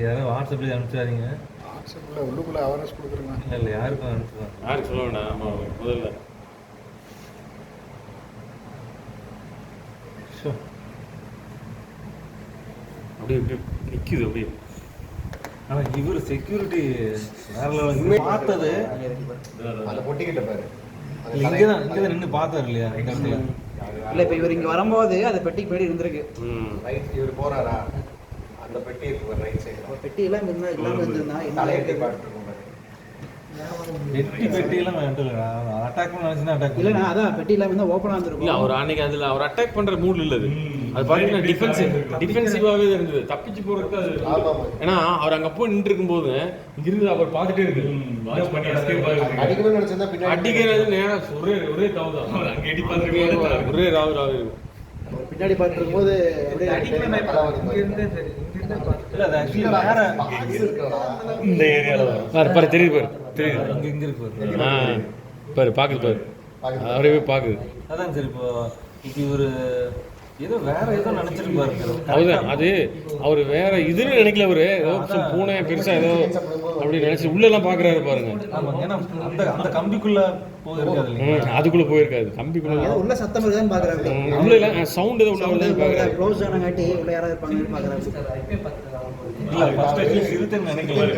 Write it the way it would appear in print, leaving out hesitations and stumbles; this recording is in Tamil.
யாரும் வாட்ஸ்அப்ல அனுப்பிச்சாதீங்க. வாட்ஸ்அப்பில் உள்ளுக்குள்ளே அவேர்னஸ் கொடுக்குறேங்க. இல்லை யாருக்கும் அனுப்பிச்சுதான். யாருக்கு சொல்ல வேண்டாம். ஆமாம் முதல்ல அப்படியே அப்படியே நிற்குது அப்படியே. ஆனால் இவர் செக்யூரிட்டி வேற லெவலுக்கு பார்த்தது. அந்த பொட்டிக்கிட்ட பாரு. இங்கே தான் நின்று பார்த்தாரு இல்லையா இந்த இடத்துல. இல்லை இப்போ இவர் இங்கே வரும்போது அந்த பெட்டிக்கு பின்னாடி இருந்திருக்கு. ரைட் இவர் போறாரா அந்த பெட்டி இருக்கு ரைட் சைடு. பெட்டி எல்லாம் இல்லாமல் இருந்திருந்தா தலையெட்டி பாட்டுருக்கோம். பெட்டியெல்லாம் அட்டாக் பண்ண நினைச்சுன்னா அட்டாக் இல்லைண்ணா அதான் பெட்டி இல்லாமல் இருந்தால் ஓப்பனாக இருந்திருக்கும். இல்லை அவர் அன்னைக்கு அதில் அவர் அட்டாக் பண்ணுற மூட் இல்லை அது. அது பார்த்தீங்கன்னா டிஃபென்சிவாகவே இருந்தது. தப்பிச்சு போகிறதுக்கு அது. ஏன்னா அவர் அங்கே போய் நின்று இருக்கும்போது இங்கிருந்து அவர் பார்த்துட்டே இருக்கு. அடிக்கணும்னு நினைச்சா பின்னாடி அடிக்கிறது நேரம் ஒரே தாவு தான். அங்கே அடி பார்த்துருக்கு ஒரே ராவு பின்னாடி பார்த்துட்டு இருக்கும்போது இந்த ஏரியாவில் பாரு தெரியுது இங்க இருக்கு பாரு பாக்குது அவரே பாக்குது. அதான் சரி. இப்போ இவரு ஏதோ வேற ஏதோ நினைச்சிருப்பாரு. அதுதான் அது அவர் வேற இதுன்னு நினைக்கல. அவரு ஏதோ பூனை பெருசா ஏதோ அப்படி நினைச்சு உள்ள எல்லாம் பாக்குறாரு பாருங்க. ஆமாங்க. ஏன்னா அந்த கம்பிக்குள்ள போயிருக்காது. அதுக்குள்ள போயிருக்காது. கம்பிக்குள்ள உள்ள சத்தம் இருக்குதான்னு பாக்குறாரு. உள்ள இல்ல சவுண்ட் ஏதோ உள்ள பாக்குறாரு. க்ளோஸ் ஆனங்காட்டி உள்ள யாராவது இருப்பாங்கன்னு பாக்குறாரு. இல்ல ஃபர்ஸ்ட் சிறுத்தைன்னு நினைக்கல.